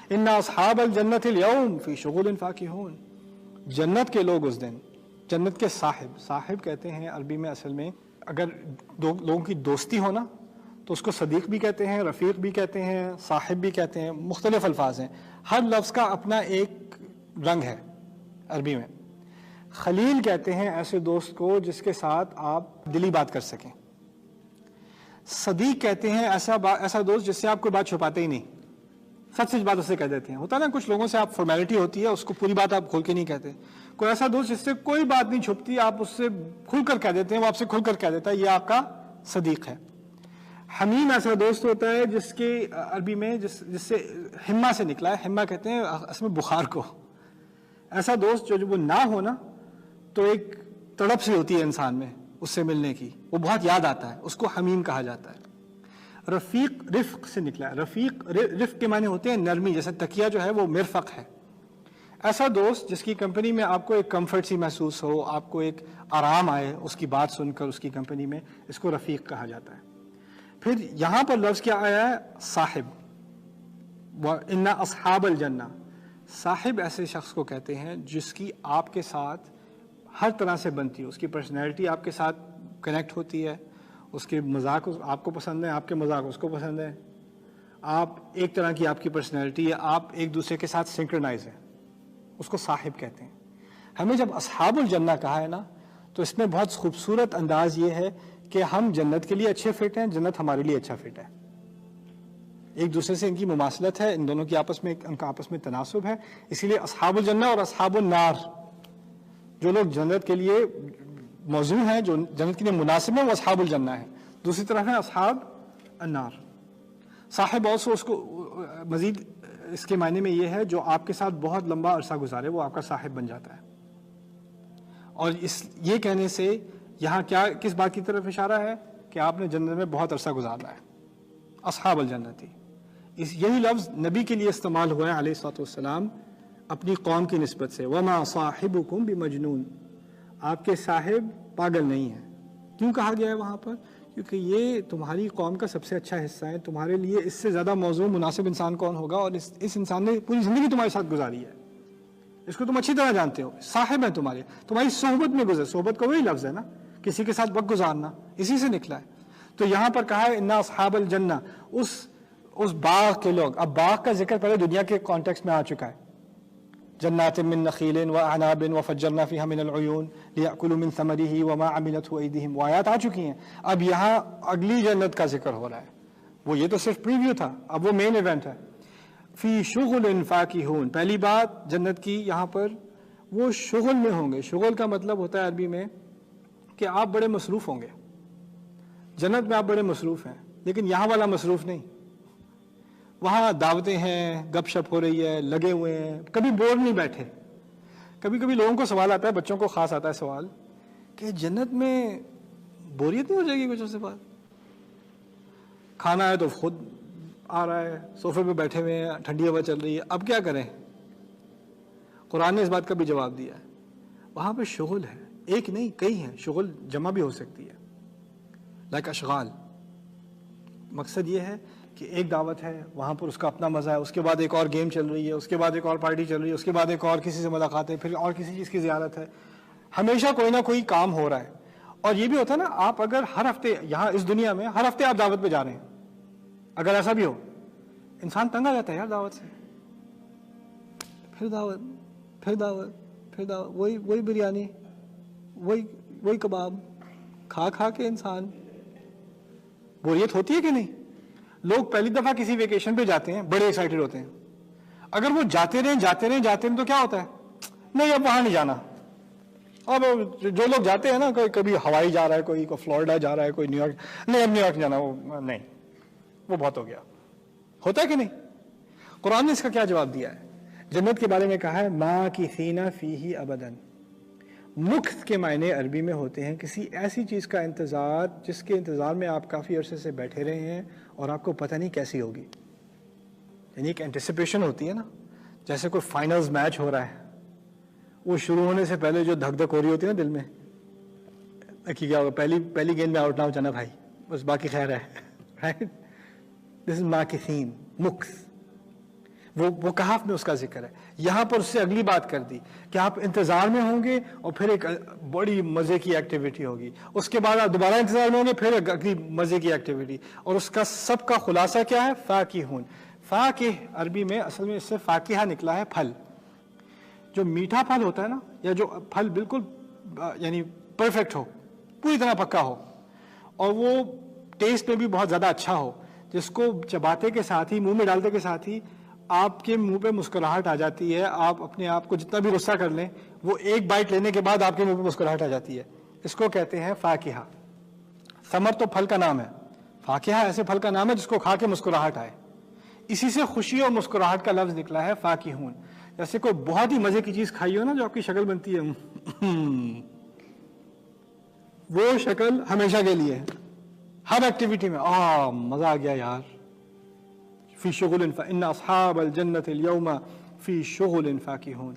इन्ना अस्हाबल जन्नतिल यौम फी शुगुलिन फाकिहून, जन्नत के लोग उस दिन, जन्नत के साहिब, साहिब कहते हैं अरबी में असल में अगर दो लोगों की दोस्ती हो ना तो उसको सदीक भी कहते हैं, रफ़ीक भी कहते हैं, साहिब भी कहते हैं, मुख्तलिफ अल्फाज हैं, हर लफ्ज़ का अपना एक रंग है अरबी में। खलील कहते हैं ऐसे दोस्त को जिसके साथ आप दिली बात कर सकें। सदीक कहते हैं ऐसा दोस्त जिससे आप कोई बात छुपाते ही नहीं, सच सच बात उससे कह देते हैं। होता है ना कुछ लोगों से आप फॉर्मेलिटी होती है, उसको पूरी बात आप खोल के नहीं कहते। कोई ऐसा दोस्त जिससे कोई बात नहीं छुपती, आप उससे खुलकर कह देते हैं, वो आपसे खुलकर कह देता है, ये आपका सदीक है। हमीम ऐसा दोस्त होता है जिसके अरबी में जिससे हिम्मा से निकला है, हिम्मा कहते हैं असल में बुखार को। ऐसा दोस्त जो वो ना हो ना तो एक तड़प सी होती है इंसान में उससे मिलने की, वो बहुत याद आता है, उसको हमीम कहा जाता है। रफ़ीक रिफ़्क से निकला है, रफ़ीक रिफ़्क के माने होते हैं नरमी, जैसे तकिया जो है वो मिरफ़क है। ऐसा दोस्त जिसकी कंपनी में आपको एक कंफर्ट सी महसूस हो, आपको एक आराम आए उसकी बात सुनकर उसकी कंपनी में, इसको रफ़ीक कहा जाता है। फिर यहाँ पर लफ्ज़ क्या आया है? साहिब। व इन्ना अस्हाबल जन्ना, साहिब ऐसे शख्स को कहते हैं जिसकी आपके साथ हर तरह से बनती है, उसकी पर्सनैलिटी आपके साथ कनेक्ट होती है, उसके मजाक आपको पसंद है, आपके मजाक उसको पसंद है, आप एक तरह की आपकी पर्सनैलिटी है, आप एक दूसरे के साथ सिंक्रोनाइज है, उसको साहिब कहते हैं। हमें जब अस्हाबुल जन्ना कहा है ना तो इसमें बहुत खूबसूरत अंदाज ये है कि हम जन्नत के लिए अच्छे फिट हैं, जन्नत हमारे लिए अच्छा फिट है, एक दूसरे से इनकी मुमासलत है, इन दोनों की इनका आपस में तनासुब है। इसीलिए अस्हाबुल जन्ना और अस्हाबुन नार, जो लोग जन्नत के लिए मौजू हैं, जो जन्नत के लिए मुनासिब है, वो अस्हाबुल जन्ना है। दूसरी तरफ है अस्हाब अन्नार। साहिब ऑल्सो उसको मजीद इसके मायने में ये है जो आपके साथ बहुत लंबा अरसा गुजारे, वो आपका साहिब बन जाता है। और ये कहने से यहाँ क्या किस बात की तरफ इशारा है कि आपने जन्नत में बहुत अरसा गुजारना है, अस्हाबुल जन्नती। यही लफ्ज़ नबी के लिए इस्तेमाल हुआ है अलैहिस्सलातु वस्सलाम अपनी कौम की निस्बत से, वमा साहिबुकुम बिमजनून, आपके साहिब पागल नहीं है। क्यों कहा गया है वहाँ पर? क्योंकि ये तुम्हारी कौम का सबसे अच्छा हिस्सा है, तुम्हारे लिए इससे ज़्यादा मौजू मुनासिब इंसान कौन होगा, और इस इंसान ने पूरी ज़िंदगी तुम्हारे साथ गुजारी है, इसको तुम अच्छी तरह जानते हो, साहिब है तुम्हारी सोहबत में गुजर, सोहबत का वही लफ्ज़ है ना, किसी के साथ वक्त गुजारना, इसी से निकला है। तो यहाँ पर कहा है इन्ना अस्हाबल जन्ना, उस बाग के लोग। अब बाग का जिक्र पहले दुनिया के कॉन्टेक्स्ट में आ चुका है, जन्नातिन मिन नखीलिन व अनाबिन व फज्जरना फीहा मिनल उयून लियाकुलू मिन समरिही व मा अमिलतहु अयदीहिम, वो आयत आ चुकी हैं। अब यहाँ अगली जन्नत का जिक्र हो रहा है, वो ये तो सिर्फ प्रीव्यू था, अब वो मेन इवेंट है। फी शुगुलिन फाकिहून, पहली बात जन्नत की यहाँ पर वो शुगल में होंगे। शुगल का मतलब होता है अरबी में कि आप बड़े मसरूफ़ होंगे, जन्नत में आप बड़े मसरूफ़ हैं, लेकिन यहाँ वाला मसरूफ़ नहीं। वहाँ दावतें हैं, गपशप हो रही है, लगे हुए हैं, कभी बोर नहीं बैठे। कभी कभी लोगों को सवाल आता है, बच्चों को ख़ास आता है सवाल कि जन्नत में बोरियत नहीं हो जाएगी कुछ उससे बाद? खाना है तो खुद आ रहा है, सोफे पे बैठे हुए हैं, ठंडी हवा चल रही है, अब क्या करें? कुरान ने इस बात का भी जवाब दिया है। वहाँ पे शुगल है, एक नहीं कई हैं, शुगल जमा भी हो सकती है, लाइक अशगाल। मकसद ये है कि एक दावत है, वहाँ पर उसका अपना मज़ा है, उसके बाद एक और गेम चल रही है, उसके बाद एक और पार्टी चल रही है, उसके बाद एक और किसी से मुलाकात है, फिर और किसी चीज़ की ज़ियारत है, हमेशा कोई ना कोई काम हो रहा है। और ये भी होता है ना, आप अगर हर हफ्ते यहाँ इस दुनिया में हर हफ्ते आप दावत पे जा रहे हैं, अगर ऐसा भी हो, इंसान तंग आ जाता है यार दावत से, फिर दावत फिर दावत फिर दावत, वही बिरयानी, वही कबाब खा खा के इंसान बोरियत होती है कि नहीं? लोग पहली दफा किसी वेकेशन पे जाते हैं, बड़े एक्साइटेड होते हैं, अगर वो जाते रहे तो क्या होता है? नहीं अब वहां नहीं जाना। अब जो लोग जाते हैं ना, कोई कभी हवाई जा रहा है, कोई फ्लोरिडा जा रहा है, कोई न्यूयॉर्क, नहीं अब न्यूयॉर्क जाना, वो नहीं, वो बहुत हो गया। होता है कि नहीं? कुरान ने इसका क्या जवाब दिया है? जन्नत के बारे में कहा है मा की सीना फीही अबदन। मुख्त के मायने अरबी में होते हैं किसी ऐसी चीज़ का इंतज़ार जिसके इंतज़ार में आप काफ़ी अरसे से बैठे रहे हैं और आपको पता नहीं कैसी होगी। यानी एक एंटिसिपेशन होती है ना, जैसे कोई फाइनल्स मैच हो रहा है, वो शुरू होने से पहले जो धक धक हो रही होती है ना दिल में कि क्या होगा, पहली गेंद में आउट ना हो जाना भाई, बस बाकी खैर है, राइट? This is माकिसीन, मुक्स। وہ کہف میں اس کا ذکر ہے. یہاں پر اس سے اگلی بات کر دی کہ آپ انتظار میں ہوں گے اور پھر ایک بڑی مزے کی ایکٹیویٹی ہوگی, اس کے بعد آپ دوبارہ انتظار میں ہوں گے, پھر ایک اگلی مزے کی ایکٹیویٹی, اور اس کا سب کا خلاصہ کیا ہے؟ فاکہون. فاکہ عربی میں اصل میں اس سے فاکہہ نکلا ہے, پھل. جو میٹھا پھل ہوتا ہے نا, یا جو پھل بالکل یعنی پرفیکٹ ہو, پوری طرح پکا ہو, اور وہ ٹیسٹ میں بھی بہت زیادہ اچھا ہو, جس کو چباتے کے ساتھ ہی, منہ میں ڈالتے کے ساتھ ہی آپ کے منہ پہ مسکراہٹ آ جاتی ہے. آپ اپنے آپ کو جتنا بھی غصہ کر لیں, وہ ایک بائٹ لینے کے بعد آپ کے منہ پہ مسکراہٹ آ جاتی ہے. اس کو کہتے ہیں فاکہہ. ثمر تو پھل کا نام ہے, فاکہہ ایسے پھل کا نام ہے جس کو کھا کے مسکراہٹ آئے. اسی سے خوشی اور مسکراہٹ کا لفظ نکلا ہے فاکہون. جیسے کوئی بہت ہی مزے کی چیز کھائی ہو نا, جو آپ کی شکل بنتی ہے, وہ شکل ہمیشہ کے لیے ہے. ہر ایکٹیویٹی میں مزہ آ گیا یار. فی شغل فإن اصحاب الجنة اليوم فی شغل فاکہون.